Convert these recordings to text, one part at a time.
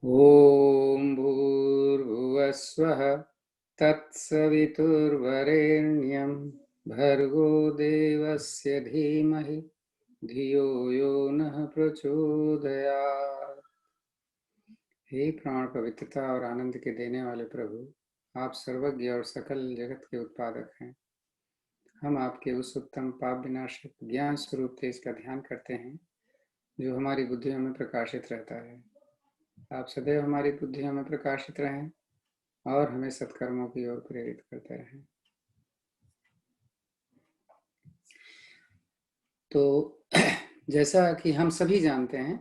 ॐ भूर्भुवस्वः तत्सवितुर्वरेण्यं भर्गो देवस्य धीमहि धियो यो नः प्रचोदयात्। हे प्राण पवित्रता और आनंद के देने वाले प्रभु, आप सर्वज्ञ और सकल जगत के उत्पादक हैं। हम आपके उस उत्तम पाप विनाशक ज्ञान स्वरूप तेज का ध्यान करते हैं जो हमारी बुद्धियों में प्रकाशित रहता है। आप सदैव हमारी बुद्धियों में प्रकाशित रहें और हमें सत्कर्मों की ओर प्रेरित करते रहें। तो जैसा कि हम सभी जानते हैं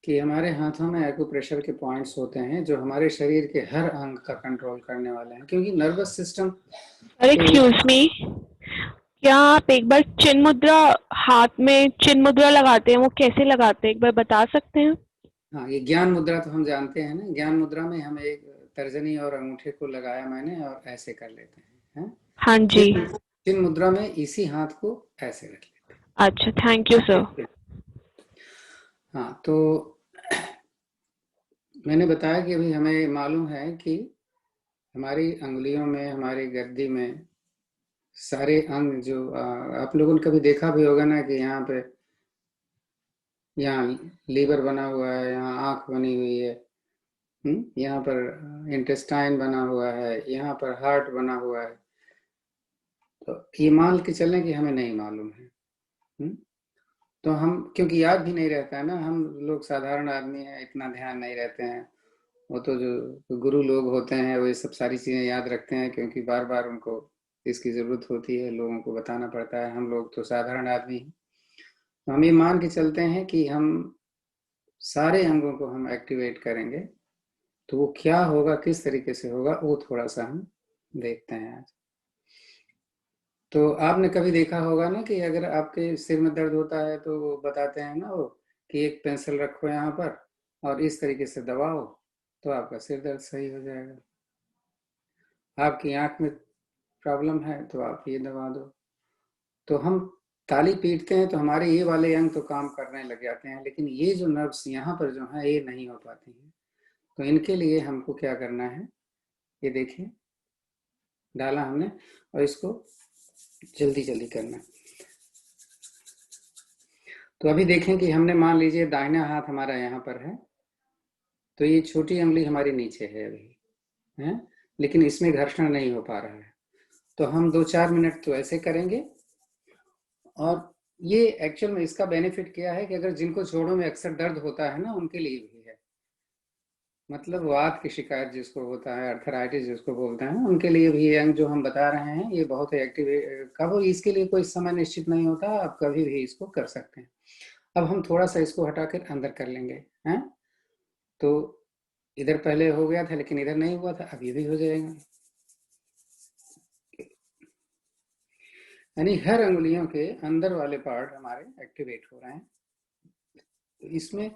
कि हमारे हाथों में एक्यूप्रेशर के पॉइंट्स होते हैं जो हमारे शरीर के हर अंग का कंट्रोल करने वाले हैं, क्योंकि नर्वस सिस्टम एक्सक्यूज मी, क्या आप एक बार चिन्ह मुद्रा हाथ में चिन्ह मुद्रा लगाते हैं वो कैसे लगाते हैं एक बार बता सकते हैं? हाँ, ये ज्ञान मुद्रा तो हम जानते हैं ना। ज्ञान मुद्रा में हम एक तर्जनी और अंगूठे को लगाया मैंने और ऐसे कर लेते हैं, हैं? हाँ जी। चिन्ह मुद्रा में इसी हाथ को ऐसे रख लेते अच्छा, थैंक यू सर। हैं। हाँ, तो मैंने बताया कि अभी हमें मालूम है कि हमारी अंगुलियों में, हमारी गर्दी में सारे अंग जो आप लोगों ने कभी देखा भी होगा ना कि यहाँ पे, यहाँ लीवर बना हुआ है, यहाँ आँख बनी हुई है, यहाँ पर इंटेस्टाइन बना हुआ है, यहाँ पर हार्ट बना हुआ है। तो ये मान के चलें कि हमें नहीं मालूम है। तो हम, क्योंकि याद भी नहीं रहता है ना, हम लोग साधारण आदमी हैं, इतना ध्यान नहीं रहते हैं। वो तो जो गुरु लोग होते हैं वो ये सब सारी चीज़ें याद रखते हैं, क्योंकि बार बार उनको इसकी ज़रूरत होती है, लोगों को बताना पड़ता है। हम लोग तो साधारण आदमी हैं। तो हम ये मान के चलते हैं कि हम सारे अंगों को हम एक्टिवेट करेंगे, तो वो क्या होगा, किस तरीके से होगा, वो थोड़ा सा हम देखते हैं आज। तो आपने कभी देखा होगा ना कि अगर आपके सिर में दर्द होता है तो वो बताते हैं ना वो कि एक पेंसिल रखो यहाँ पर और इस तरीके से दबाओ तो आपका सिर दर्द सही हो जाएगा। आपकी आंख में प्रॉब्लम है तो आप ये दबा दो। तो हम ताली पीटते हैं तो हमारे ये वाले अंग तो काम करने लग जाते हैं, लेकिन ये जो नर्व्स यहाँ पर जो है ये नहीं हो पाती हैं। तो इनके लिए हमको क्या करना है, ये देखिए डाला हमने, और इसको जल्दी जल्दी करना। तो अभी देखें कि हमने मान लीजिए दाहिना हाथ हमारा यहाँ पर है, तो ये छोटी उंगली हमारी नीचे है अभी, है, लेकिन इसमें घर्षण नहीं हो पा रहा है। तो हम 2-4 मिनट तो ऐसे करेंगे। और ये एक्चुअल में इसका बेनिफिट क्या है कि अगर जिनको जोड़ों में अक्सर दर्द होता है ना, उनके लिए भी है। मतलब वात की शिकायत जिसको होता है, अर्थराइटिस जिसको बोलते हैं, उनके लिए भी ये अंग जो हम बता रहे हैं ये बहुत एक्टिव। कब, इसके लिए कोई समय निश्चित नहीं होता, आप कभी भी इसको कर सकते हैं। अब हम थोड़ा सा इसको हटाकर अंदर कर लेंगे, हैं? तो इधर पहले हो गया था लेकिन इधर नहीं हुआ था, अब ये भी हो जाएगा। यानी हर अंगुलियों के अंदर वाले पार्ट हमारे एक्टिवेट हो रहे हैं। तो इसमें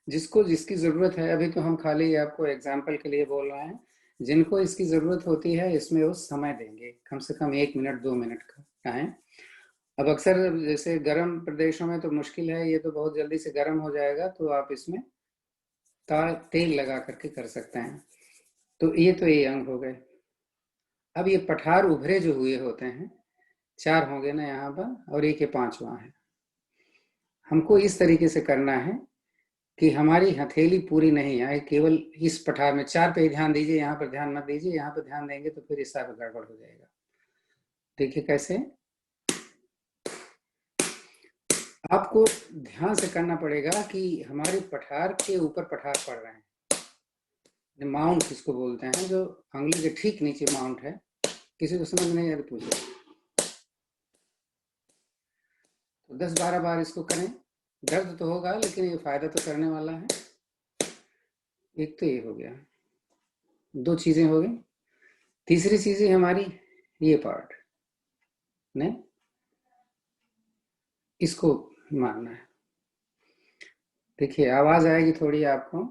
जिसको जिसकी ज़रूरत है, अभी तो हम खाली आपको एग्जाम्पल के लिए बोल रहे हैं, जिनको इसकी ज़रूरत होती है इसमें वो समय देंगे, कम से कम 1 मिनट 2 मिनट का टाइम। अब अक्सर जैसे गर्म प्रदेशों में तो मुश्किल है, ये तो बहुत जल्दी से गर्म हो जाएगा, तो आप इसमें तेल लगा करके कर सकते हैं। तो ये अंग हो गए। अब ये पठार उभरे जो हुए होते हैं, 4 होंगे ना यहाँ पर, और एक ये 5 वहाँ है। हमको इस तरीके से करना है कि हमारी हथेली पूरी नहीं आए, केवल इस पठार में 4 पे ही ध्यान दीजिए, यहाँ पर ध्यान मत दीजिए। यहाँ पर ध्यान देंगे तो फिर इस तरह गड़बड़ हो जाएगा। देखिए कैसे आपको ध्यान से करना पड़ेगा कि हमारे पठार के ऊपर पठार पड़ रहे हैं। माउंट किसको बोलते हैं, जो अंगुली के ठीक नीचे माउंट है। किसी को समझ नहीं आया तो पूछे। तो 10-12 बार इसको करें। दर्द तो होगा लेकिन ये फायदा तो करने वाला है। एक तो ये हो गया, 2 चीजें हो गई। तीसरी चीज है हमारी ये पार्ट ने, इसको मारना है। देखिए आवाज आएगी थोड़ी आपको,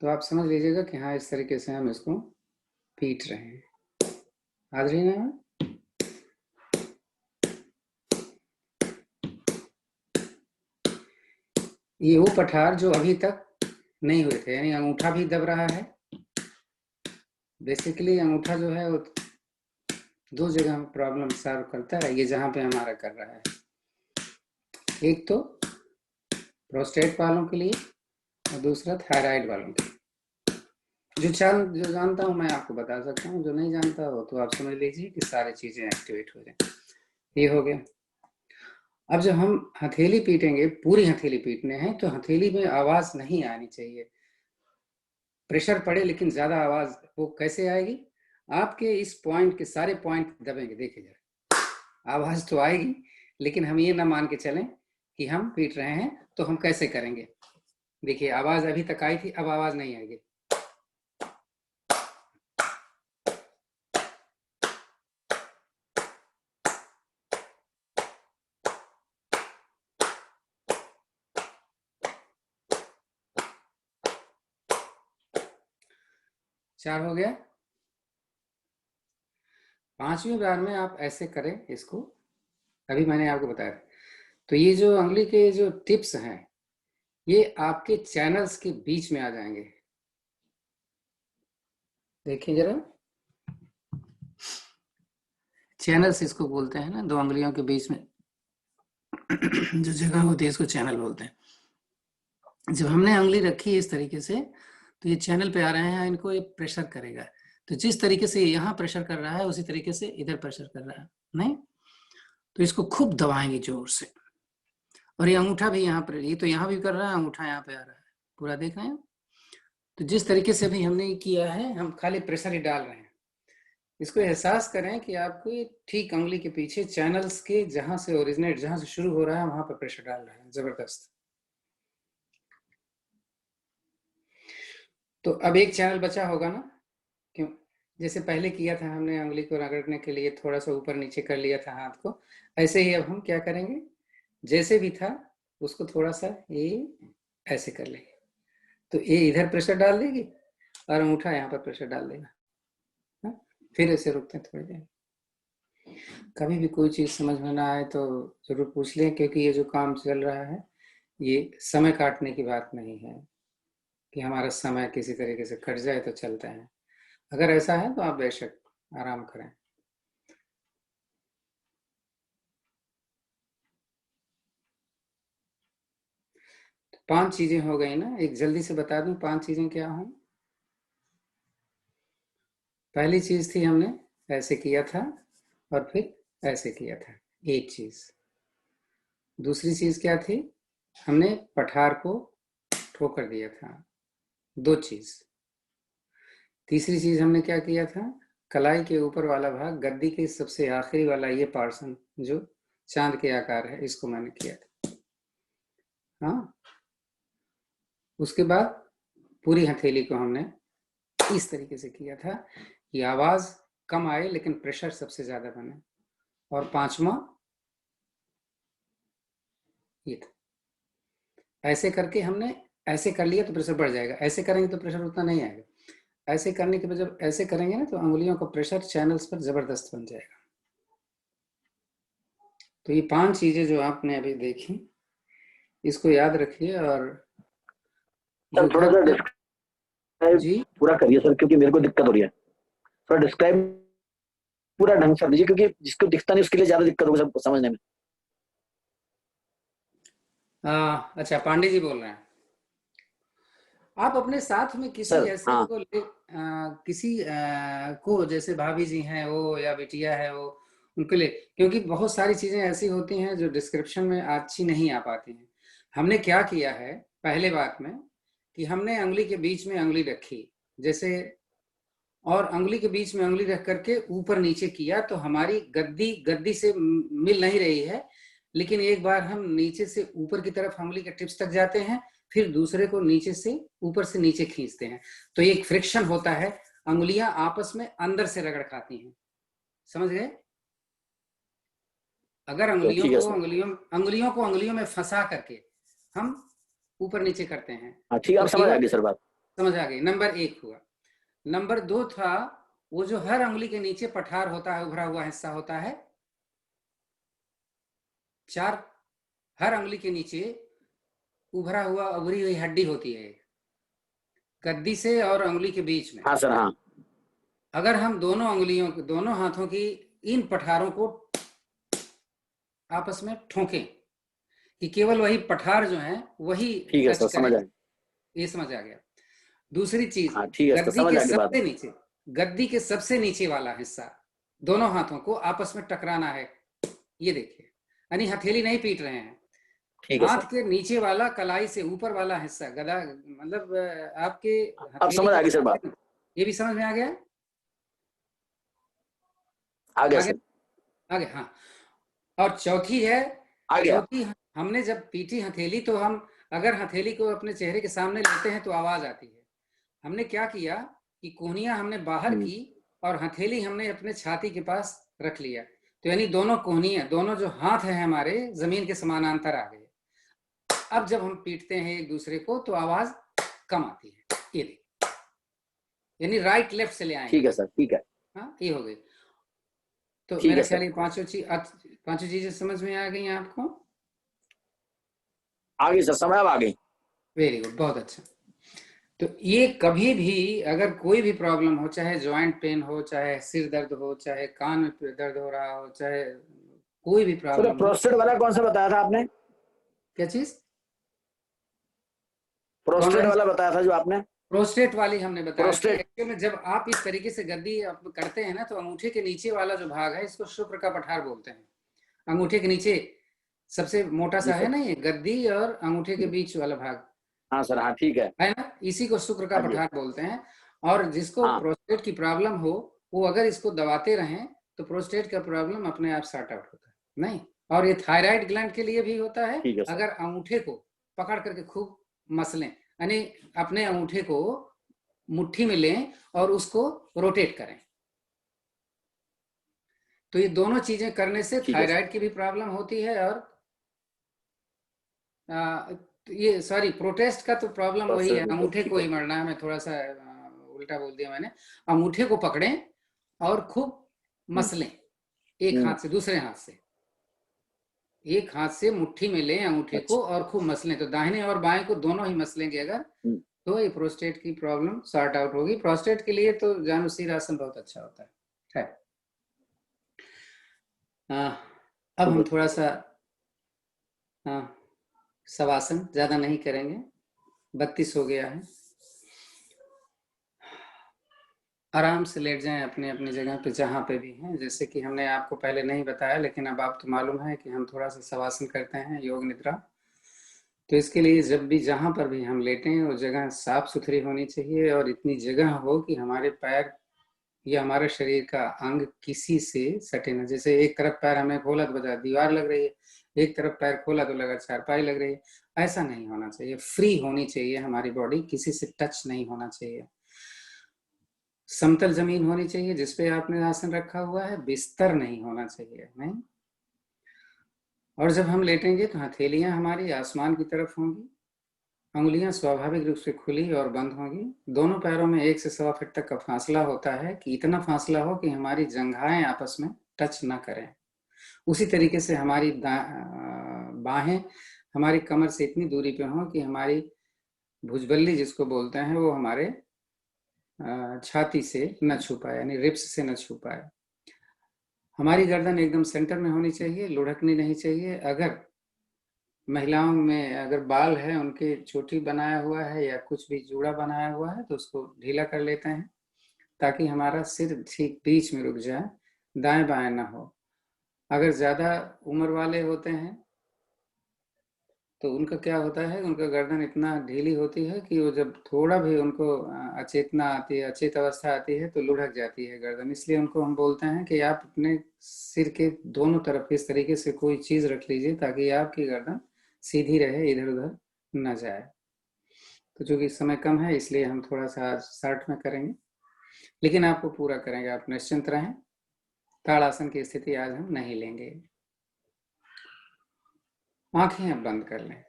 तो आप समझ लीजिएगा कि हाँ इस तरीके से हम इसको पीट रहे हैं। आज रही ना, ये वो पठार जो अभी तक नहीं हुए थे, यानी अंगूठा भी दब रहा है। बेसिकली अंगूठा जो है वो 2 जगह प्रॉब्लम सॉल्व करता है, ये जहाँ पे हमारा कर रहा है। एक तो प्रोस्टेट वालों के लिए और दूसरा थायराइड वालों के लिए। जो जानता हूँ मैं आपको बता सकता हूँ, जो नहीं जानता हो तो आप समझ लीजिए कि सारी चीज़ें एक्टिवेट हो जाए। ये हो गया। अब जब हम हथेली पीटेंगे, पूरी हथेली पीटने हैं, तो हथेली में आवाज़ नहीं आनी चाहिए। प्रेशर पड़े लेकिन ज़्यादा आवाज़ वो कैसे आएगी? आपके इस पॉइंट के सारे पॉइंट दबेंगे, देखिए जरा। आवाज़ तो आएगी लेकिन हम ये ना मान के चलें कि हम पीट रहे हैं, तो हम कैसे करेंगे? देखिए आवाज़ अभी तक आई थी, अब आवाज़ नहीं आएगी। चार हो गया। 5वीं बार में आप ऐसे करें इसको, अभी मैंने आपको बताया था। तो ये जो उंगली के जो टिप्स हैं, ये आपके चैनल्स के बीच में आ जाएंगे। देखिए जरा, चैनल्स इसको बोलते हैं ना, 2 उंगलियों के बीच में जो जगह होती है इसको चैनल बोलते हैं। जब हमने उंगली रखी इस तरीके से, तो ये चैनल पे आ रहे हैं, इनको ये प्रेशर करेगा। तो जिस तरीके से यहाँ प्रेशर कर रहा है उसी तरीके से इधर प्रेशर कर रहा है, नहीं? तो इसको खूब दबाएंगे जोर से। और ये अंगूठा भी यहाँ पर, ये तो यहाँ भी कर रहा है, अंगूठा यहाँ पे आ रहा है, पूरा देख रहे हैं। तो जिस तरीके से अभी हमने किया है, हम खाली प्रेशर ही डाल रहे हैं। इसको एहसास करें कि आपको ये ठीक उंगली के पीछे चैनल्स के जहां से ओरिजिनेट, जहां से शुरू हो रहा है, वहां पर प्रेशर डाल रहे हैं, जबरदस्त। तो अब एक चैनल बचा होगा ना, क्यों? जैसे पहले किया था हमने, उंगली को रगड़ने के लिए थोड़ा सा ऊपर नीचे कर लिया था हाथ को, ऐसे ही अब हम क्या करेंगे, जैसे भी था उसको थोड़ा सा ये ऐसे कर लेंगे, तो ये इधर प्रेशर डाल देगी और अंगूठा यहाँ पर प्रेशर डाल देगा। हाँ? फिर ऐसे रुकते हैं थोड़ी देर। कभी भी कोई चीज़ समझ में ना आए तो ज़रूर पूछ लें, क्योंकि ये जो काम चल रहा है ये समय काटने की बात नहीं है कि हमारा समय किसी तरीके से कट जाए तो चलते हैं। अगर ऐसा है तो आप बेशक आराम करें। तो 5 चीज़ें हो गई ना, एक जल्दी से बता दूं 5 चीज़ें क्या हों। पहली चीज़ थी, हमने ऐसे किया था और फिर ऐसे किया था, एक चीज़। दूसरी चीज़ क्या थी, हमने पठार को ठोकर दिया था, 2 चीज़। तीसरी चीज़ हमने क्या किया था, कलाई के ऊपर वाला भाग, गद्दी के सबसे आखिरी वाला ये पार्सन जो चांद के आकार है, इसको मैंने किया था। हाँ, उसके बाद पूरी हथेली को हमने इस तरीके से किया था कि आवाज़ कम आए लेकिन प्रेशर सबसे ज़्यादा बने। और 5वां ये था। ऐसे करके हमने ऐसे कर लिया तो प्रेशर बढ़ जाएगा, ऐसे करेंगे तो प्रेशर उतना नहीं आएगा। ऐसे करने के बाद जब ऐसे करेंगे ना, तो अंगुलियों का प्रेशर चैनल्स पर ज़बरदस्त बन जाएगा। तो ये 5 चीज़ें जो आपने अभी देखी, इसको याद रखिए। और सर जो थोड़ा घर सा पे डिस्क्राइब जी पूरा करिए सर, क्योंकि मेरे को दिक्कत हो रही है। थोड़ा डिस्क्राइब पूरा ढंग से दीजिए, क्योंकि जिसको दिखता नहीं उसके लिए ज्यादा दिक्कत होगी सब समझने में। अच्छा, पांडे जी बोल रहे हैं। आप अपने साथ में किसी सर ऐसे हाँ, को किसी को, जैसे भाभी जी हैं वो या बिटिया है वो, उनके लिए, क्योंकि बहुत सारी चीज़ें ऐसी होती हैं जो डिस्क्रिप्शन में अच्छी नहीं आ पाती हैं। हमने क्या किया है पहले बात में, कि हमने उंगली के बीच में उंगली रखी जैसे, और उंगली के बीच में उंगली रख करके ऊपर नीचे किया, तो हमारी गद्दी गद्दी से मिल नहीं रही है। लेकिन एक बार हम नीचे से ऊपर की तरफ उंगली के टिप्स तक जाते हैं, फिर दूसरे को नीचे से ऊपर से नीचे खींचते हैं, तो एक फ्रिक्शन होता है, उंगलियां आपस में अंदर से रगड़ खाती हैं। समझ गए? अगर ठीक है सर। अंगुलियों में फंसा करके हम ऊपर नीचे करते हैं हाँ ठीक है, तो आप समझ आ केवल, गई सर बात। समझ आ गई, नंबर 1 हुआ। नंबर 2 था, वो जो हर उंगली के नीचे पठार होता है, उभरा हुआ हिस्सा होता है, 4, हर उंगली के नीचे उभरा हुआ उभरी हुई हड्डी होती है, गद्दी से और अंगुली के बीच में। हाँ सर, हाँ। अगर हम दोनों अंगुलियों, दोनों हाथों की इन पठारों को आपस में ठोकें कि केवल वही पठार जो है वही ठीक है टच सर, करें, समझ आए। ये समझ आ गया। दूसरी चीज, हाँ ठीक है सर, गद्दी समझ के आ गई बात। सबसे नीचे, गद्दी के सबसे नीचे वाला हिस्सा दोनों हाथों को आपस में टकराना है। ये देखिए, यानी हथेली नहीं पीट रहे हैं, ठीक है हाथ सर, के नीचे वाला कलाई से ऊपर वाला हिस्सा, गदा मतलब आपके अब हथेली समझ के आ गई सर बात। ये भी समझ में आ गया? आ गया आगे सर, आगे, हाँ। और चौथी है, आ गया। चौथी, हमने जब पीटी हथेली तो हम अगर हथेली को अपने चेहरे के सामने लेते हैं तो आवाज आती है। हमने क्या किया कि कोहनियां हमने बाहर की और हथेली हमने अपने छाती के पास रख लिया, तो यानी दोनों कोहनियां, दोनों जो हाथ है हमारे जमीन के समानांतर आ गए। अब जब हम पीटते हैं एक दूसरे को तो आवाज कम आती है। ये देखिए, यानी राइट लेफ्ट से ले आएंगे। ठीक है सर, ठीक है। हाँ, ये हो गई। तो ठीक मेरा है ख्याल सर, ये पांचों चीजें समझ में आ गई आपको? आ गई सर, समय अब आ गई। वेरी गुड, बहुत अच्छा। तो ये कभी भी अगर कोई भी प्रॉब्लम हो, चाहे जॉइंट पेन हो, चाहे सिर दर्द हो, चाहे कान में दर्द हो रहा हो, चाहे कोई भी सर प्रॉब्लम हो। प्रोस्टेट वाला कौन सा बताया था आपने? क्या चीज? कौन प्रोस्टेट वाली? वाला बताया था जो आपने? प्रोस्टेट वाली हमने बताया थी। प्रोस्टेट। एक्चुअली में जब आप इस तरीके से गद्दी आप करते हैं ना, तो अंगूठे के नीचे वाला जो भाग है इसको शुक्र का पठार बोलते हैं। अंगूठे के नीचे सबसे मोटा जी सा है सर। ना, ये गद्दी और अंगूठे के बीच वाला भाग हाँ सर, हाँ ठीक है। है ना, इसी को शुक्र का हाँ जी। पठार बोलते हैं। और जिसको हाँ प्रोस्टेट की प्रॉब्लम हो, वो अगर इसको दबाते रहें तो प्रोस्टेट का प्रॉब्लम अपने आप सॉर्ट आउट होता है। नहीं, और ये थायराइड ग्लैंड के लिए भी होता है। ठीक है सर। अगर अंगूठे को पकड़ करके खूब मसलें, यानी अपने अंगूठे को मुट्ठी में लें और उसको रोटेट करें, तो ये दोनों चीजें करने से ठीक है सर। थायराइड की भी प्रॉब्लम होती है। और तो ये सॉरी, प्रोटेस्ट का तो प्रॉब्लम वही है, प्रोस्टेट में अंगूठे ठीक को है। ही मरना है। मैं थोड़ा सा उल्टा बोल दिया मैंने। अंगूठे को पकड़ें और खूब हम्म। मसलें, एक हाथ से दूसरे हाथ से, एक हाथ से मुट्ठी में लें अंगूठे को अच्छा। और खूब मसलें। तो दाहिने और बाएं को दोनों ही मसलेंगे अगर, तो ये प्रोस्टेट की प्रॉब्लम सॉर्ट आउट होगी। प्रोस्टेट के लिए तो जानुसीर आसन बहुत अच्छा होता है। अब ठीक हम है। थोड़ा सा शवासन ज्यादा नहीं करेंगे, 32 हो गया है। आराम से लेट जाएं अपने अपनी जगह पे जहाँ पे भी हैं। जैसे कि हमने आपको पहले नहीं बताया, लेकिन अब आपको मालूम है कि हम थोड़ा सा शवासन करते हैं, योग निद्रा। तो इसके लिए जब भी जहाँ पर भी हम लेटें वो जगह साफ सुथरी होनी चाहिए और इतनी जगह हो कि हमारे पैर या हमारे शरीर का अंग किसी से सटे ना। जैसे एक तरफ पैर हमने खोला तो बता दीवार लग रही है, एक तरफ पैर खोला तो लगा चारपाई लग रही है। ऐसा नहीं होना चाहिए, फ्री होनी चाहिए हमारी बॉडी, किसी से टच नहीं होना चाहिए। समतल जमीन होनी चाहिए जिसपे आपने आसन रखा हुआ है, बिस्तर नहीं होना चाहिए, नहीं। और जब हम लेटेंगे तो हथेलियां हमारी आसमान की तरफ होंगी, उंगलियां स्वाभाविक रूप से खुली और बंद होंगी। दोनों पैरों में 1 से 1.25 फीट तक का फासला होता है, कि इतना फासला हो कि हमारी जंघाएं आपस में टच ना करें। उसी तरीके से हमारी बाहें हमारी कमर से इतनी दूरी पे हों कि हमारी भुजबल्ली जिसको बोलते हैं वो हमारे छाती से न छू पाए, यानी रिब्स से न छू पाए। हमारी गर्दन एकदम सेंटर में होनी चाहिए, लुढ़कनी नहीं चाहिए। अगर महिलाओं में अगर बाल है, उनके चोटी बनाया हुआ है या कुछ भी जूड़ा बनाया हुआ है, तो उसको ढीला कर लेते हैं ताकि हमारा सिर ठीक बीच में रुक जाए, दाएं बाएं ना हो। अगर ज़्यादा उम्र वाले होते हैं तो उनका क्या होता है, उनका गर्दन इतना ढीली होती है कि वो जब थोड़ा भी उनको अचेतना आती है, अचेत अवस्था आती है, तो लुढ़क जाती है गर्दन। इसलिए उनको हम बोलते हैं कि आप अपने सिर के दोनों तरफ इस तरीके से कोई चीज़ रख लीजिए ताकि आपकी गर्दन सीधी रहे, इधर उधर न जाए। तो चूंकि समय कम है इसलिए हम थोड़ा सा शॉर्ट में करेंगे, लेकिन आपको पूरा करेंगे, आप निश्चिंत रहें। ताड़ासन की स्थिति आज हम नहीं लेंगे। आंखें अब बंद कर लें,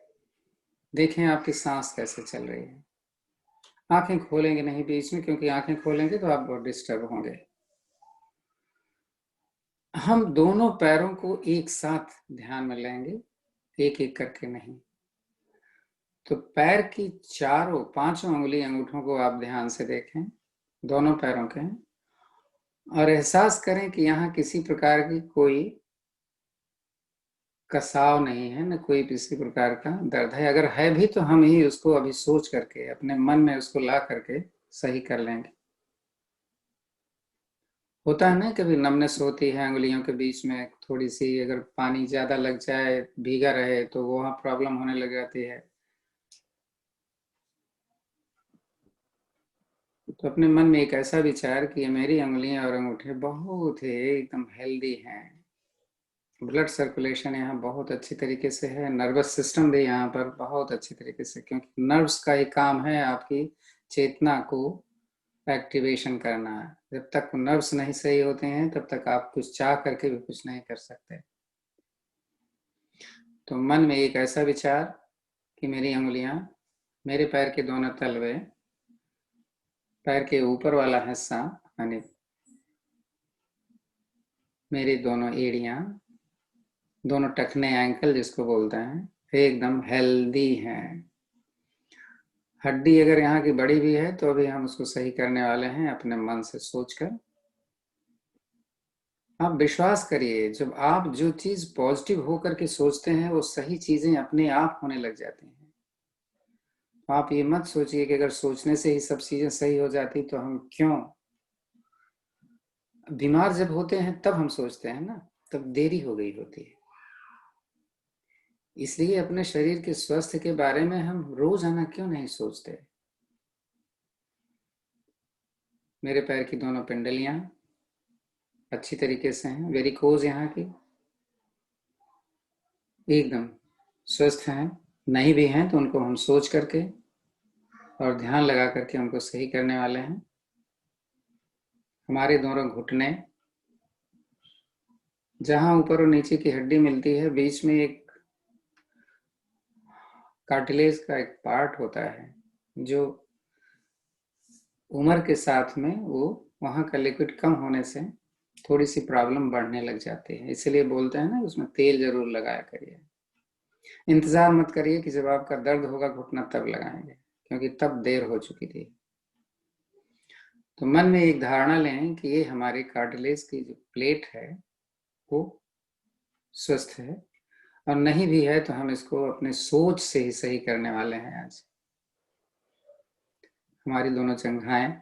देखें आपकी सांस कैसे चल रही है। आंखें खोलेंगे नहीं बीच में, क्योंकि आंखें खोलेंगे तो आप बहुत डिस्टर्ब होंगे। हम दोनों पैरों को एक साथ ध्यान में लेंगे, एक एक करके नहीं। तो पैर की पांचों उंगली अंगूठों को आप ध्यान से देखें, दोनों पैरों के, और एहसास करें कि यहाँ किसी प्रकार की कोई कसाव नहीं है, न कोई किसी प्रकार का दर्द है। अगर है भी तो हम ही उसको अभी सोच करके अपने मन में उसको ला करके सही कर लेंगे। होता है ना, कभी नमनेस होती है अंगुलियों के बीच में, थोड़ी सी अगर पानी ज्यादा लग जाए, भीगा रहे, तो वहाँ प्रॉब्लम होने लग जाती है। तो अपने मन में एक ऐसा विचार कि ये मेरी अंगुलियां और अंगूठे बहुत ही एकदम हेल्दी हैं, ब्लड सर्कुलेशन यहाँ बहुत अच्छी तरीके से है, नर्वस सिस्टम भी यहाँ पर बहुत अच्छी तरीके से, क्योंकि नर्व्स का ही काम है आपकी चेतना को एक्टिवेशन करना है। जब तक नर्व्स नहीं सही होते हैं तब तक आप कुछ चाह करके भी कुछ नहीं कर सकते। तो मन में एक ऐसा विचार कि मेरी अंगुलियां, मेरे पैर के दोनों तलवे, पैर के ऊपर वाला हिस्सा यानी मेरी दोनों एड़ियां, दोनों टखने एंकल जिसको बोलते हैं, एकदम हेल्दी हैं। हड्डी अगर यहाँ की बड़ी भी है तो अभी हम उसको सही करने वाले हैं अपने मन से सोचकर। आप विश्वास करिए, जब आप जो चीज पॉजिटिव होकर के सोचते हैं वो सही चीजें अपने आप होने लग जाती हैं। आप ये मत सोचिए कि अगर सोचने से ही सब चीजें सही हो जाती तो हम क्यों। बीमार जब होते हैं तब हम सोचते हैं ना, तब देरी हो गई होती है। इसलिए अपने शरीर के स्वास्थ्य के बारे में हम रोजाना क्यों नहीं सोचते। मेरे पैर की दोनों पिंडलियां अच्छी तरीके से हैं, वेरिकोज यहाँ की एकदम स्वस्थ हैं, नहीं भी हैं तो उनको हम सोच करके और ध्यान लगा करके उनको सही करने वाले हैं। हमारे दोनों घुटने, जहां ऊपर और नीचे की हड्डी मिलती है, बीच में एक कार्टिलेज का एक पार्ट होता है जो उम्र के साथ में वो वहां का लिक्विड कम होने से थोड़ी सी प्रॉब्लम बढ़ने लग जाती है। इसलिए बोलते हैं ना, उसमें तेल जरूर लगाया करिए। इंतजार मत करिए कि जब आपका दर्द होगा घुटना तब लगाएंगे, क्योंकि तब देर हो चुकी थी। तो मन में एक धारणा लें कि ये हमारे कार्टिलेज की जो प्लेट है वो स्वस्थ है, और नहीं भी है तो हम इसको अपने सोच से ही सही करने वाले हैं। आज हमारी दोनों जंघाएं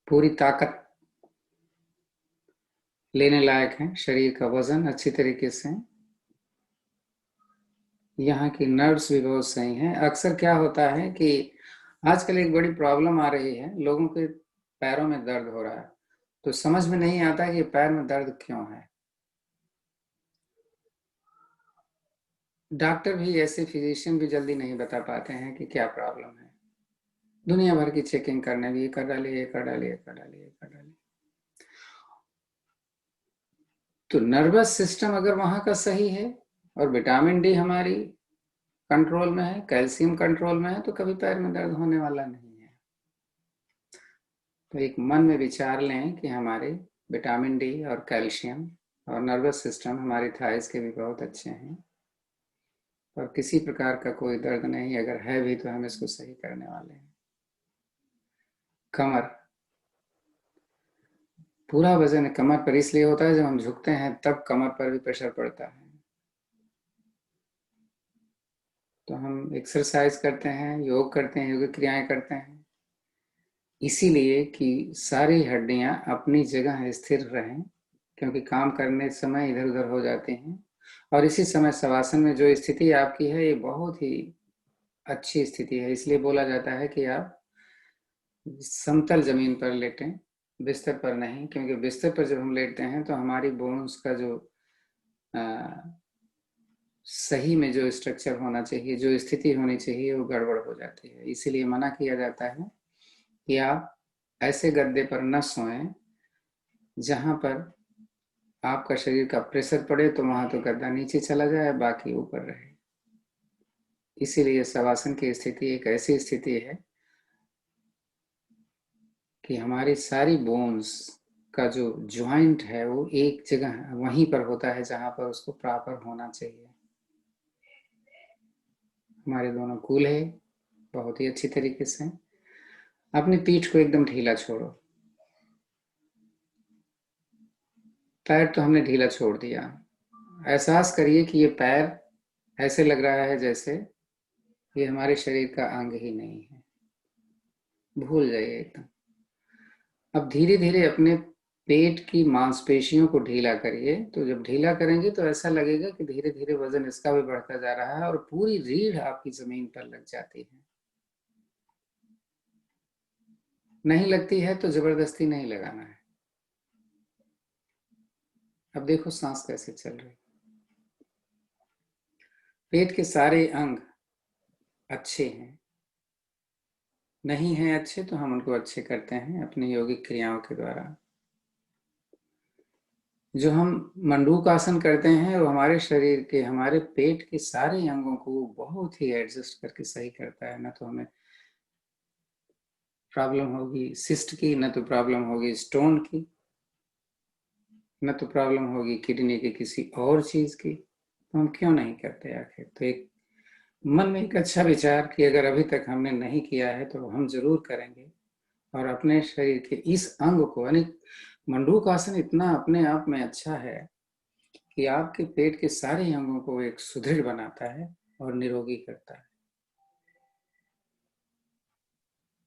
पूरी ताकत लेने लायक हैं, शरीर का वजन अच्छी तरीके से, यहाँ की नर्व्स भी बहुत सही हैं। अक्सर क्या होता है कि आजकल एक बड़ी प्रॉब्लम आ रही है, लोगों के पैरों में दर्द हो रहा है, तो समझ में नहीं आता कि पैर में दर्द क्यों है। डॉक्टर भी, ऐसे फिजिशियन भी जल्दी नहीं बता पाते हैं कि क्या प्रॉब्लम है। दुनिया भर की चेकिंग करने भी, ये कर डालिए, ये कर डालिए, ये कर डालिए, ये कर डालिए। तो नर्वस सिस्टम अगर वहां का सही है और विटामिन डी हमारी कंट्रोल में है, कैल्शियम कंट्रोल में है, तो कभी पैर में दर्द होने वाला नहीं है। तो एक मन में विचार लें कि हमारे विटामिन डी और कैल्शियम और नर्वस सिस्टम, हमारी थाइस के भी बहुत अच्छे हैं, और किसी प्रकार का कोई दर्द नहीं। अगर है भी तो हम इसको सही करने वाले हैं। कमर, पूरा वजन कमर पर इसलिए होता है, जब हम झुकते हैं तब कमर पर भी प्रेशर पड़ता है। तो हम एक्सरसाइज करते हैं, योग करते हैं, योग क्रियाएं करते हैं, इसीलिए कि सारी हड्डियां अपनी जगह स्थिर रहें, क्योंकि काम करने समय इधर उधर हो जाते हैं। और इसी समय शवासन में जो स्थिति आपकी है, ये बहुत ही अच्छी स्थिति है। इसलिए बोला जाता है कि आप समतल जमीन पर लेटें, बिस्तर पर नहीं, क्योंकि बिस्तर पर जब हम लेटते हैं तो हमारी बोन्स का जो सही में जो स्ट्रक्चर होना चाहिए, जो स्थिति होनी चाहिए, वो गड़बड़ हो जाती है। इसीलिए मना किया जाता है कि आप ऐसे गद्दे पर न सोएं जहां पर आपका शरीर का प्रेशर पड़े, तो वहां तो गद्दा नीचे चला जाए, बाकी ऊपर रहे। इसीलिए शवासन की स्थिति एक ऐसी स्थिति है कि हमारी सारी बोन्स का जो ज्वाइंट है वो एक जगह वहीं पर होता है जहां पर उसको प्रॉपर होना चाहिए। हमारे दोनों कूल्हे बहुत ही अच्छी तरीके से। अपनी पीठ को एकदम ढीला छोड़ो। पैर तो हमने ढीला छोड़ दिया। एहसास करिए कि ये पैर ऐसे लग रहा है जैसे ये हमारे शरीर का अंग ही नहीं है। भूल जाइए एकदम। अब धीरे धीरे अपने पेट की मांसपेशियों को ढीला करिए। तो जब ढीला करेंगे तो ऐसा लगेगा कि धीरे धीरे वजन इसका भी बढ़ता जा रहा है और पूरी रीढ़ आपकी जमीन पर लग जाती है। नहीं लगती है तो जबरदस्ती नहीं लगाना है। अब देखो सांस कैसे चल रही। पेट के सारे अंग अच्छे हैं। नहीं हैं अच्छे तो हम उनको अच्छे करते हैं अपनी योगिक क्रियाओं के द्वारा। जो हम मंडूक आसन करते हैं वो हमारे शरीर के, हमारे पेट के सारे अंगों को बहुत ही एडजस्ट करके सही करता है। ना तो हमें प्रॉब्लम होगी सिस्ट की, न तो प्रॉब्लम होगी स्टोन की, न तो प्रॉब्लम होगी किडनी की किसी और चीज की। तो हम क्यों नहीं करते आखिर? तो एक मन में एक अच्छा विचार कि अगर अभी तक हमने नहीं किया है तो हम जरूर करेंगे। और अपने शरीर के इस अंग को, यानी मंडूक आसन इतना अपने आप में अच्छा है कि आपके पेट के सारे अंगों को एक सुदृढ़ बनाता है और निरोगी करता है।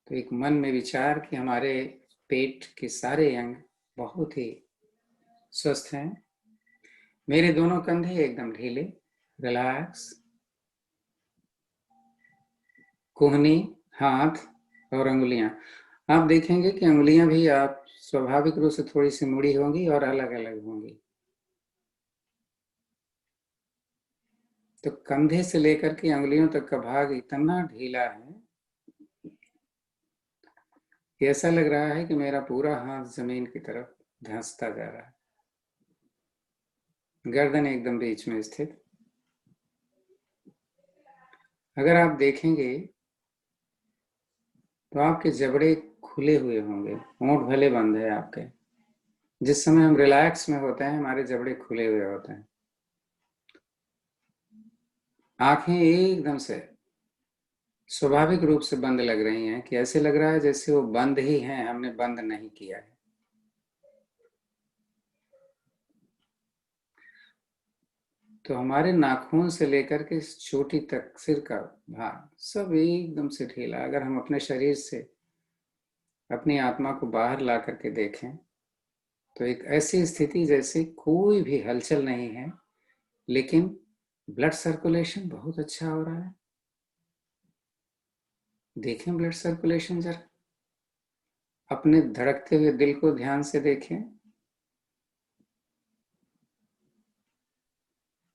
तो एक मन में विचार कि हमारे पेट के सारे अंग बहुत ही स्वस्थ हैं। मेरे दोनों कंधे एकदम ढीले, रिलैक्स। कोहनी, हाथ और अंगुलियां, आप देखेंगे कि अंगुलियां भी आप स्वाभाविक रूप से थोड़ी सी मुड़ी होंगी और अलग अलग होंगी। तो कंधे से लेकर के अंगुलियों तक का भाग इतना ढीला है कि ऐसा लग रहा है कि मेरा पूरा हाथ जमीन की तरफ धंसता जा रहा है। गर्दन एकदम बीच में स्थित। अगर आप देखेंगे तो आपके जबड़े खुले हुए होंगे, होंठ भले बंद है आपके। जिस समय हम रिलैक्स में होते हैं हमारे जबड़े खुले हुए होते हैं। आंखें एकदम से स्वाभाविक रूप से बंद लग रही हैं कि ऐसे लग रहा है जैसे वो बंद ही हैं, हमने बंद नहीं किया है। तो हमारे नाखून से लेकर के चोटी तक सिर का भाग सब एकदम से ढीला। अगर हम अपने शरीर से अपनी आत्मा को बाहर ला करके देखें तो एक ऐसी स्थिति जैसे कोई भी हलचल नहीं है, लेकिन ब्लड सर्कुलेशन बहुत अच्छा हो रहा है। देखें ब्लड सर्कुलेशन जरा, अपने धड़कते हुए दिल को ध्यान से देखें।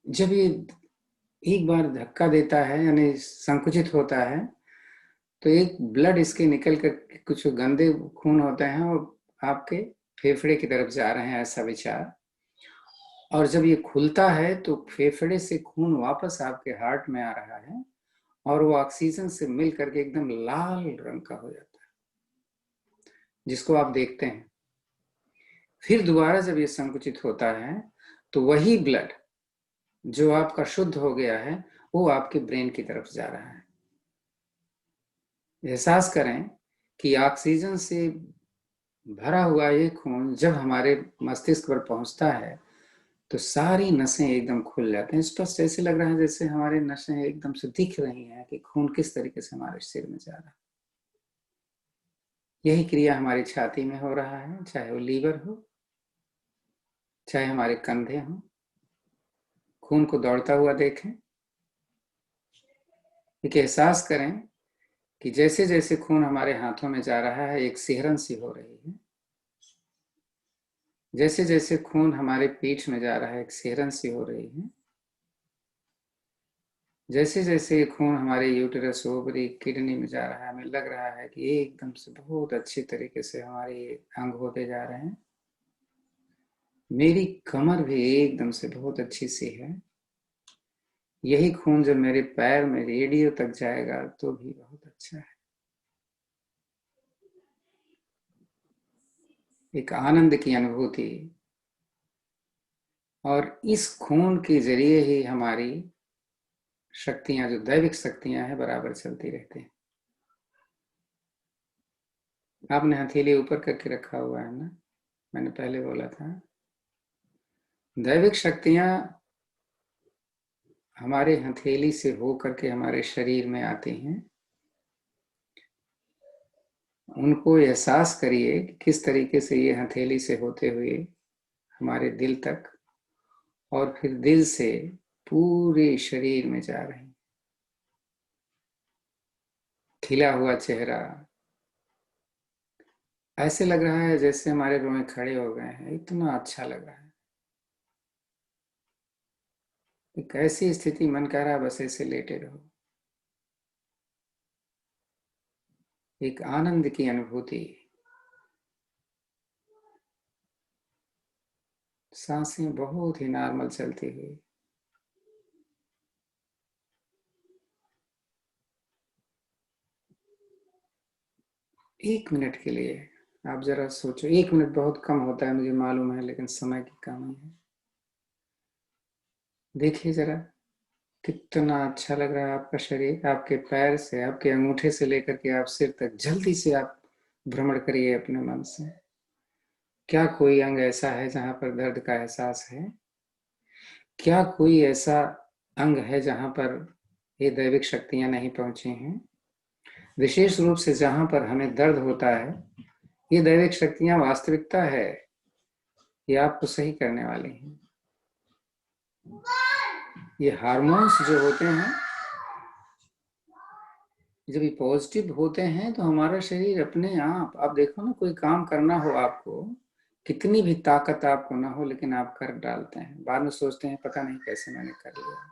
जब ये एक बार धक्का देता है यानी संकुचित होता है तो एक ब्लड इसके निकल कर कुछ गंदे खून होते हैं और आपके फेफड़े की तरफ जा रहे हैं, ऐसा विचार। और जब ये खुलता है तो फेफड़े से खून वापस आपके हार्ट में आ रहा है और वो ऑक्सीजन से मिल करके एकदम लाल रंग का हो जाता है, जिसको आप देखते हैं। फिर दोबारा जब ये संकुचित होता है तो वही ब्लड जो आपका शुद्ध हो गया है वो आपके ब्रेन की तरफ जा रहा है। एहसास करें कि ऑक्सीजन से भरा हुआ ये खून जब हमारे मस्तिष्क पर पहुंचता है तो सारी नसें एकदम खुल जाते हैं। स्पष्ट ऐसे लग रहा है जैसे हमारी नसें एकदम से दिख रही हैं कि खून किस तरीके से हमारे सिर में जा रहा है। यही क्रिया हमारी छाती में हो रहा है, चाहे वो लीवर हो, चाहे हमारे कंधे हों। खून को दौड़ता हुआ देखें। एक एहसास करें कि जैसे जैसे खून हमारे हाथों में जा रहा है एक सिहरन सी हो रही है। जैसे जैसे खून हमारे पीठ में जा रहा है एक सिहरन सी हो रही है। जैसे जैसे खून हमारे यूटेरस, ओवरी, किडनी में जा रहा है हमें लग रहा है कि एकदम से बहुत अच्छी तरीके से हमारे अंग होते जा रहे हैं। मेरी कमर भी एकदम से बहुत अच्छी सी है। यही खून जब मेरे पैर में रेडियो तक जाएगा तो भी बहुत अच्छा है। एक आनंद की अनुभूति। और इस खून के जरिए ही हमारी शक्तियां जो दैविक शक्तियां हैं बराबर चलती रहती हैं। आपने हथेली ऊपर करके रखा हुआ है ना, मैंने पहले बोला था। दैविक शक्तियां हमारे हथेली से हो करके हमारे शरीर में आती हैं। उनको एहसास करिए कि किस तरीके से ये हथेली से होते हुए हमारे दिल तक और फिर दिल से पूरे शरीर में जा रहे हैं। खिला हुआ चेहरा, ऐसे लग रहा है जैसे हमारे रोए खड़े हो गए हैं, इतना अच्छा लग रहा है। एक ऐसी स्थिति, मन कह रहा है बस ऐसे लेटे रहो। एक आनंद की अनुभूति, सांसें बहुत ही नॉर्मल चलती हुई। एक मिनट के लिए आप जरा सोचो। एक मिनट बहुत कम होता है मुझे मालूम है, लेकिन समय की कमी है। देखिए जरा कितना अच्छा लग रहा है आपका शरीर। आपके पैर से, आपके अंगूठे से लेकर के आप सिर तक, जल्दी से आप भ्रमण करिए अपने मन से। क्या कोई अंग ऐसा है जहां पर दर्द का एहसास है? क्या कोई ऐसा अंग है जहां पर ये दैविक शक्तियां नहीं पहुंची हैं? विशेष रूप से जहां पर हमें दर्द होता है, ये दैविक शक्तियां वास्तविकता है, ये आपको सही करने वाली हैं। ये हार्मोन्स जो होते हैं, जब ये पॉजिटिव होते हैं तो हमारा शरीर अपने आप देखो ना, कोई काम करना हो आपको, कितनी भी ताकत आपको ना हो, लेकिन आप कर डालते हैं। बाद में सोचते हैं पता नहीं कैसे मैंने कर लिया।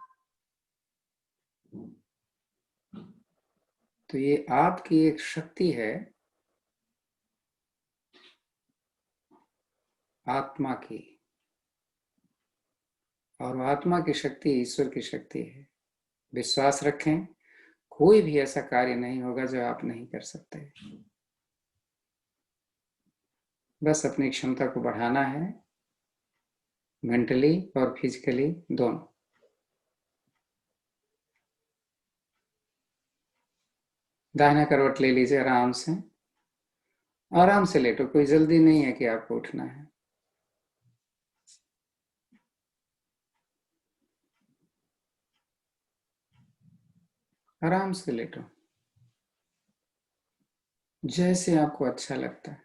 तो ये आपकी एक शक्ति है, आत्मा की, और आत्मा की शक्ति ईश्वर की शक्ति है। विश्वास रखें, कोई भी ऐसा कार्य नहीं होगा जो आप नहीं कर सकते। बस अपनी क्षमता को बढ़ाना है, मेंटली और फिजिकली दोनों। दाहिना करवट ले लीजिए, आराम से, आराम से लेटो। कोई जल्दी नहीं है कि आपको उठना है। आराम से लेटो, जैसे आपको अच्छा लगता है।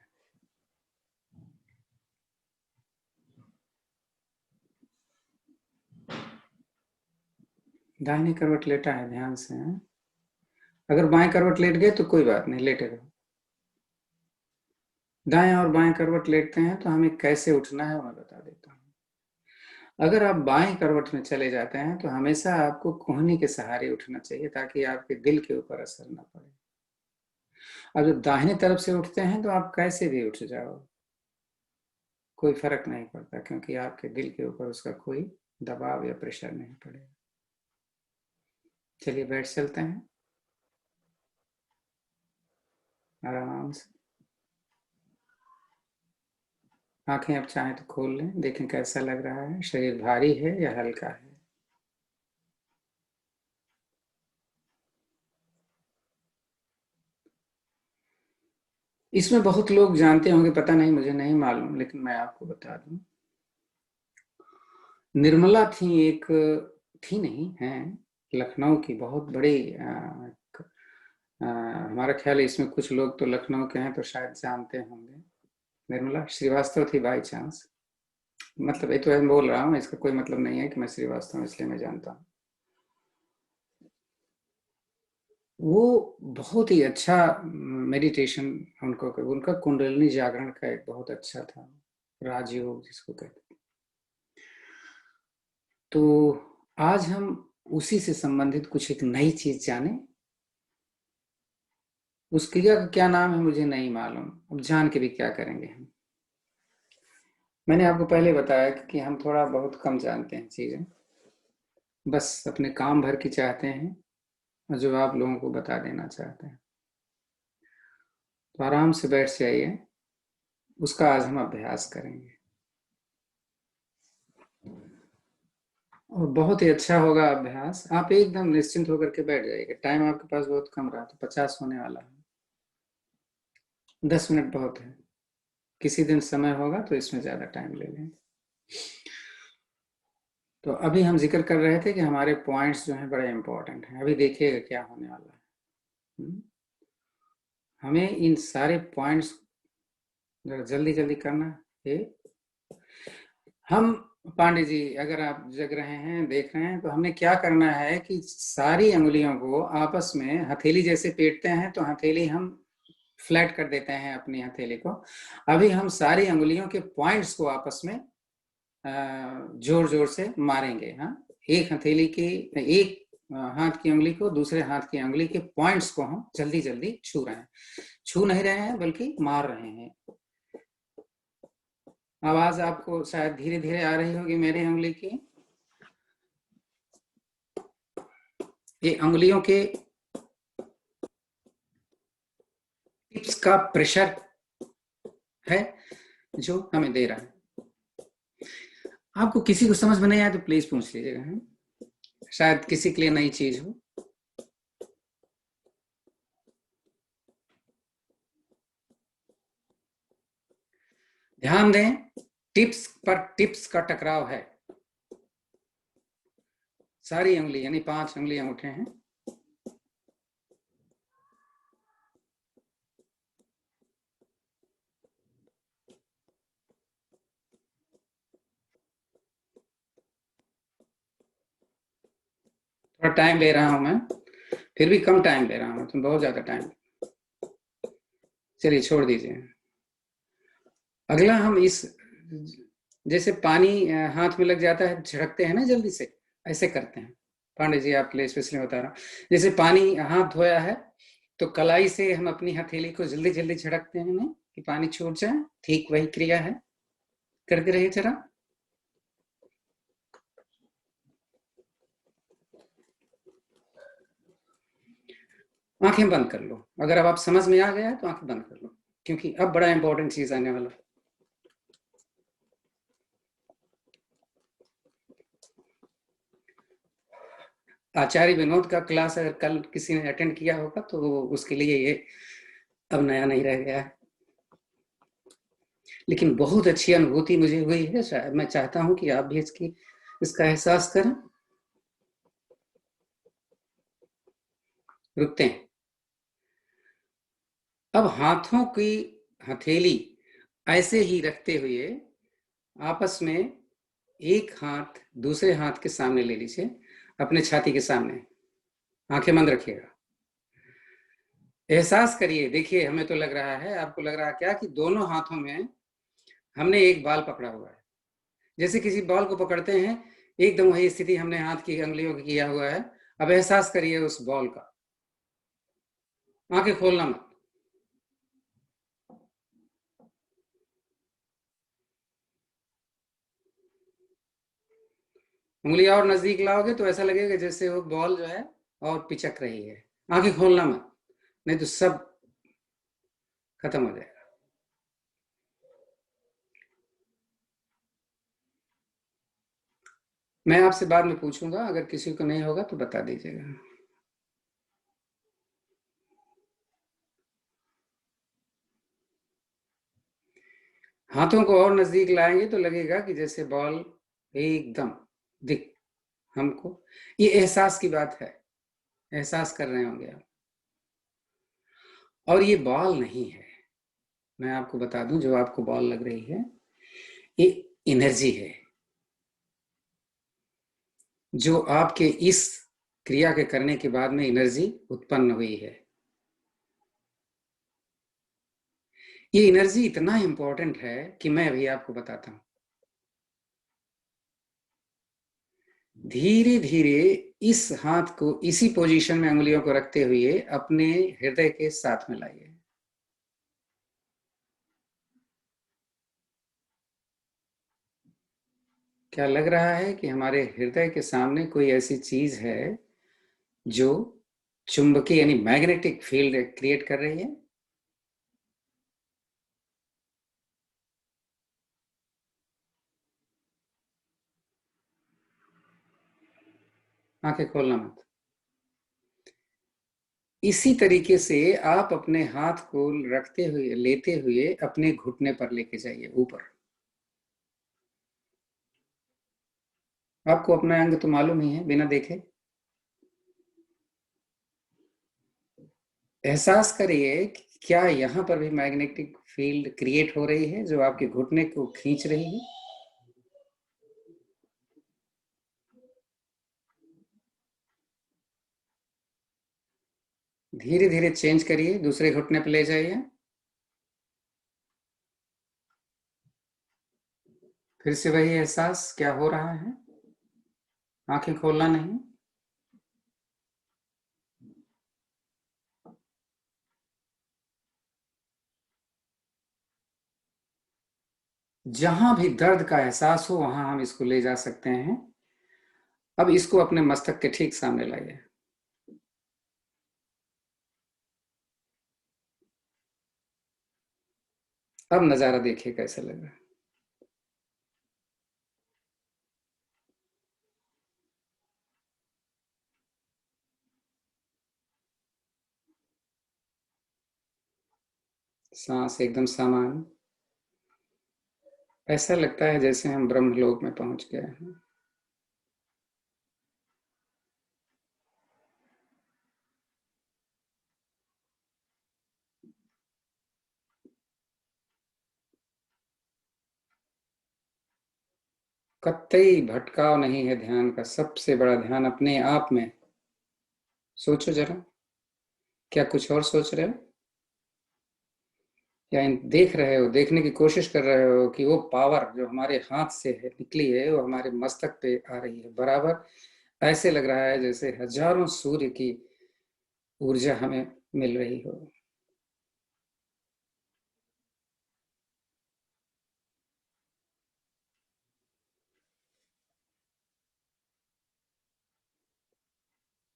दाहिनी करवट लेटा है, ध्यान से है? अगर बाएं करवट लेट गए तो कोई बात नहीं, लेटे रहो। दाएं और बाएं करवट लेटते हैं तो हमें कैसे उठना है मैं बता देता हूँ। अगर आप बाएं करवट में चले जाते हैं तो हमेशा आपको कोहनी के सहारे उठना चाहिए, ताकि आपके दिल के ऊपर असर ना पड़े। अब जब दाहिने तरफ से उठते हैं तो आप कैसे भी उठ जाओ, कोई फर्क नहीं पड़ता, क्योंकि आपके दिल के ऊपर उसका कोई दबाव या प्रेशर नहीं पड़ेगा। चलिए बैठ चलते हैं आराम से। आंखें अब चाहें तो खोल लें, देखें कैसा लग रहा है। शरीर भारी है या हल्का है? इसमें बहुत लोग जानते होंगे, पता नहीं, मुझे नहीं मालूम, लेकिन मैं आपको बता दूं। निर्मला थी, एक, थी नहीं है, लखनऊ की बहुत बड़ी हमारा ख्याल है इसमें कुछ लोग तो लखनऊ के हैं तो शायद जानते होंगे। निर्मला श्रीवास्तव थी बाई चांस। मतलब ये तो मैं बोल रहा हूँ, इसका कोई मतलब नहीं है कि मैं श्रीवास्तव इसलिए मैं जानता हूँ। वो बहुत ही अच्छा मेडिटेशन उनका कुंडलिनी जागरण का एक बहुत अच्छा था, राजयोग जिसको कहते हैं। तो आज हम उसी से संबंधित कुछ एक नई चीज जाने। उस क्रिया का क्या नाम है मुझे नहीं मालूम, अब जान के भी क्या करेंगे हम। मैंने आपको पहले बताया कि हम थोड़ा बहुत कम जानते हैं चीजें, बस अपने काम भर की चाहते हैं और जो आप लोगों को बता देना चाहते हैं। तो आराम से बैठ जाइए, उसका आज हम अभ्यास करेंगे। और बहुत ही अच्छा होगा अभ्यास। आप एकदम निश्चिंत होकर के बैठ जाइएगा। टाइम आपके पास बहुत कम रहा, तो 50 होने वाला है। 10 मिनट बहुत है। किसी दिन समय होगा तो इसमें ज्यादा टाइम ले लेंगे। तो अभी हम जिक्र कर रहे थे कि हमारे पॉइंट्स जो हैं बड़े इंपॉर्टेंट हैं। अभी देखिएगा क्या होने वाला है। हमें इन सारे पॉइंट्स जरा जल्दी जल्दी करना है। हम पांडे जी, अगर आप जग रहे हैं, देख रहे हैं, तो हमने क्या करना है कि सारी अंगुलियों को आपस में हथेली जैसे पेटते हैं, तो हथेली हम फ्लैट कर देते हैं अपनी हथेली को। अभी हम सारी अंगुलियों के पॉइंट्स को आपस में जोर जोर से मारेंगे। हाँ, एक हथेली की, एक हाथ की उंगली को दूसरे हाथ की उंगली के पॉइंट्स को हम जल्दी जल्दी छू रहे हैं। छू नहीं रहे हैं बल्कि मार रहे हैं। आवाज आपको शायद धीरे धीरे आ रही होगी मेरी उंगली की। ये उंगलियों के टिप्स का प्रेशर है जो हमें दे रहा है। आपको किसी को समझ में नहीं आया तो प्लीज पूछ लीजिएगा, शायद किसी के लिए नई चीज हो। ध्यान दें, टिप्स पर टिप्स का टकराव है। सारी उंगली यानी 5 उंगलियां उठे हैं। थोड़ा टाइम ले रहा हूं मैं, फिर भी कम टाइम ले रहा हूं, तुम बहुत ज्यादा टाइम। चलिए छोड़ दीजिए। अगला हम इस, जैसे पानी हाथ में लग जाता है, झड़कते हैं ना जल्दी से, ऐसे करते हैं। पांडे जी आपके लिए स्पेशली बता रहा हूँ। जैसे पानी हाथ धोया है तो कलाई से हम अपनी हथेली को जल्दी जल्दी झड़कते हैं ना, कि पानी छूट जाए। ठीक वही क्रिया है, करते रहिए जरा। आंखें बंद कर लो। अगर अब आप समझ में आ गया है तो आंखें बंद कर लो, क्योंकि अब बड़ा इंपॉर्टेंट चीज आने वाला है। आचार्य विनोद का क्लास अगर कल किसी ने अटेंड किया होगा तो उसके लिए ये अब नया नहीं रह गया है। लेकिन बहुत अच्छी अनुभूति मुझे हुई है। शायद मैं चाहता हूं कि आप भी इसका एहसास करें। रुकते हैं। अब हाथों की हथेली ऐसे ही रखते हुए आपस में एक हाथ दूसरे हाथ के सामने ले लीजिए, अपने छाती के सामने। आंखें बंद रखिएगा। एहसास करिए। देखिए, हमें तो लग रहा है, आपको लग रहा है क्या कि दोनों हाथों में हमने एक बाल पकड़ा हुआ है। जैसे किसी बॉल को पकड़ते हैं, एकदम वही स्थिति हमने हाथ की अंगुलियों की किया हुआ है। अब एहसास करिए उस बॉल का। आंखें खोलना मत। उंगली और नजदीक लाओगे तो ऐसा लगेगा जैसे वो बॉल जो है और पिचक रही है। आंखें खोलना मत, नहीं तो सब खत्म हो जाएगा। मैं आपसे बाद में पूछूंगा, अगर किसी को नहीं होगा तो बता दीजिएगा। हाथों को और नजदीक लाएंगे तो लगेगा कि जैसे बॉल एकदम दिख हमको। ये एहसास की बात है, एहसास कर रहे होंगे आप। और ये बॉल नहीं है, मैं आपको बता दूं, जो आपको बॉल लग रही है ये एनर्जी है, जो आपके इस क्रिया के करने के बाद में एनर्जी उत्पन्न हुई है। ये एनर्जी इतना इंपॉर्टेंट है कि मैं अभी आपको बताता हूं। धीरे धीरे इस हाथ को इसी पोजीशन में उंगलियों को रखते हुए अपने हृदय के साथ में लाइए। क्या लग रहा है कि हमारे हृदय के सामने कोई ऐसी चीज है जो चुंबकीय यानी मैग्नेटिक फील्ड क्रिएट कर रही है? आंखें खोलना मत। इसी तरीके से आप अपने हाथ को रखते हुए, लेते हुए अपने घुटने पर लेके जाइए ऊपर। आपको अपना अंग तो मालूम ही है बिना देखे। एहसास करिए कि क्या यहाँ पर भी मैग्नेटिक फील्ड क्रिएट हो रही है जो आपके घुटने को खींच रही है। धीरे धीरे चेंज करिए, दूसरे घुटने पर ले जाइए। फिर से वही एहसास क्या हो रहा है। आंखें खोलना नहीं। जहां भी दर्द का एहसास हो वहां हम इसको ले जा सकते हैं। अब इसको अपने मस्तक के ठीक सामने लाइए। अब नजारा देखिए कैसे लग रहा है। सांस एकदम सामान्य। ऐसा लगता है जैसे हम ब्रह्मलोक में पहुंच गए हैं। कतई भटकाव नहीं है ध्यान का। सबसे बड़ा ध्यान अपने आप में। सोचो जरा, क्या कुछ और सोच रहे हो या देख रहे हो, देखने की कोशिश कर रहे हो कि वो पावर जो हमारे हाथ से है निकली है वो हमारे मस्तक पे आ रही है बराबर। ऐसे लग रहा है जैसे हजारों सूर्य की ऊर्जा हमें मिल रही हो।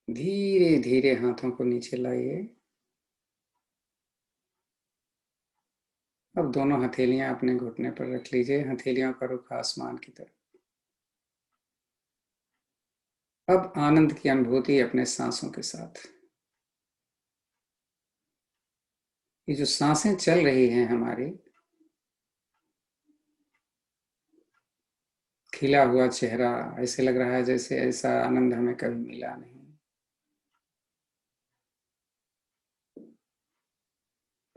धीरे धीरे हाथों को नीचे लाइए। अब दोनों हथेलियां अपने घुटने पर रख लीजिए, हथेलियों का रुख आसमान की तरफ। अब आनंद की अनुभूति अपने सांसों के साथ। ये जो सांसें चल रही हैं हमारी, खिला हुआ चेहरा, ऐसे लग रहा है जैसे ऐसा आनंद हमें कभी मिला नहीं।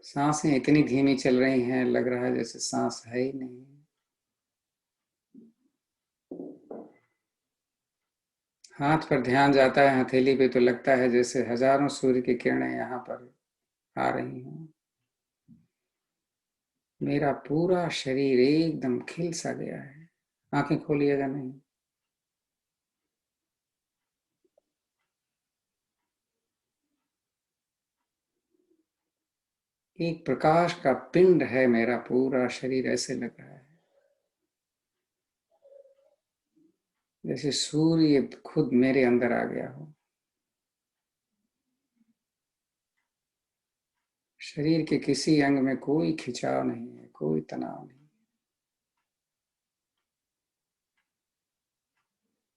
सांसें इतनी धीमी चल रही हैं, लग रहा है जैसे सांस है ही नहीं। हाथ पर ध्यान जाता है हथेली पे तो लगता है जैसे हजारों सूर्य की किरणें यहाँ पर आ रही हैं। मेरा पूरा शरीर एकदम खिल सा गया है। आंखें खोलिएगा नहीं। एक प्रकाश का पिंड है मेरा पूरा शरीर, ऐसे लग रहा है जैसे सूर्य खुद मेरे अंदर आ गया हो। शरीर के किसी अंग में कोई खिंचाव नहीं है, कोई तनाव नहीं।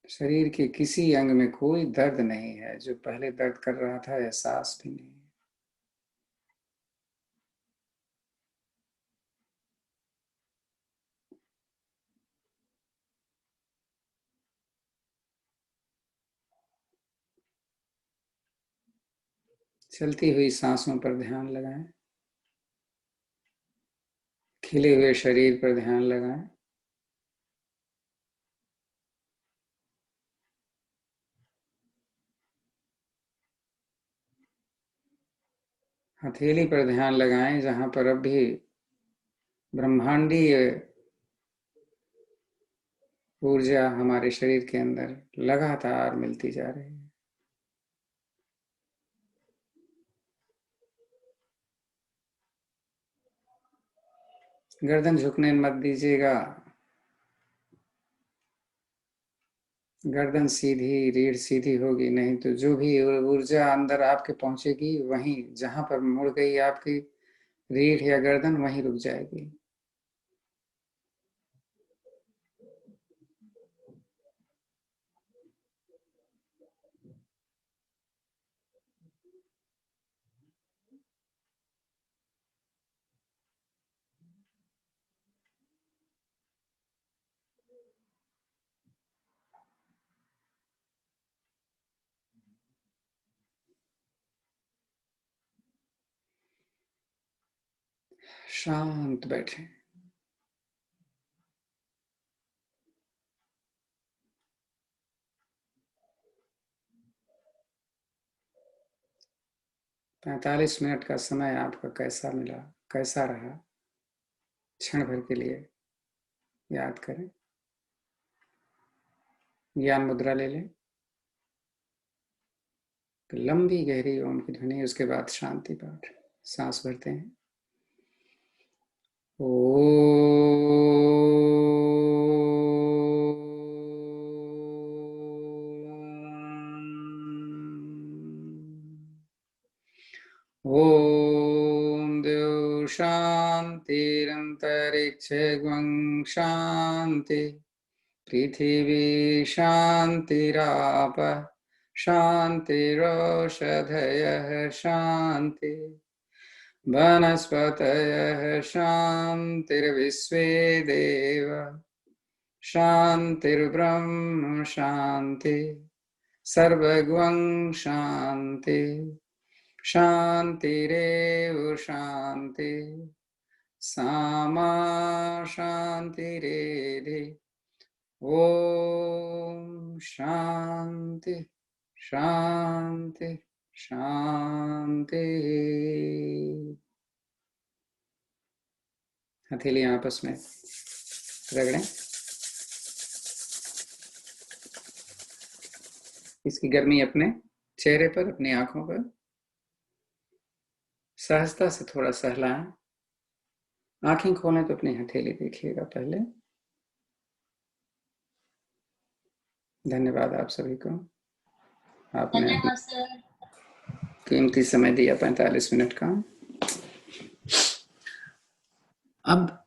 शरीर के किसी अंग में कोई दर्द नहीं है। जो पहले दर्द कर रहा था एहसास भी नहीं। चलती हुई सांसों पर ध्यान लगाएं। खिले हुए शरीर पर ध्यान लगाएं। हथेली पर ध्यान लगाएं जहां पर अब भी ब्रह्मांडीय ऊर्जा हमारे शरीर के अंदर लगातार मिलती जा रही है। गर्दन झुकने मत दीजिएगा। गर्दन सीधी, रीढ़ सीधी होगी नहीं तो जो भी ऊर्जा अंदर आपके पहुंचेगी वहीं जहां पर मुड़ गई आपकी रीढ़ या गर्दन वहीं रुक जाएगी। शांत बैठे। पैंतालीस मिनट का समय आपका कैसा मिला, कैसा रहा, क्षण भर के लिए याद करें। ज्ञान मुद्रा ले लें, लंबी गहरी ओम की ध्वनि, उसके बाद शांति पाठ। सांस भरते हैं। ओम देव शांतिरंतरिक्षं शांति, पृथिवी शांतिराप शांतिरोषधयः शांति, वनस्पतयः शांतिर्विश्वे देव शांतिर्ब्रह्म शांति, सर्वगं शांति शांतिरेव शांति, सामा शांतिरेधि। ओम शांति शांति शांति। हथेली आपस में रगड़ें। इसकी गर्मी अपने चेहरे पर, अपनी आंखों पर सहजता से थोड़ा सहलाएं। आंखें खोलें तो अपनी हथेली देखिएगा पहले। धन्यवाद आप सभी को, आपने कीमती समय दिया 45 मिनट का। अब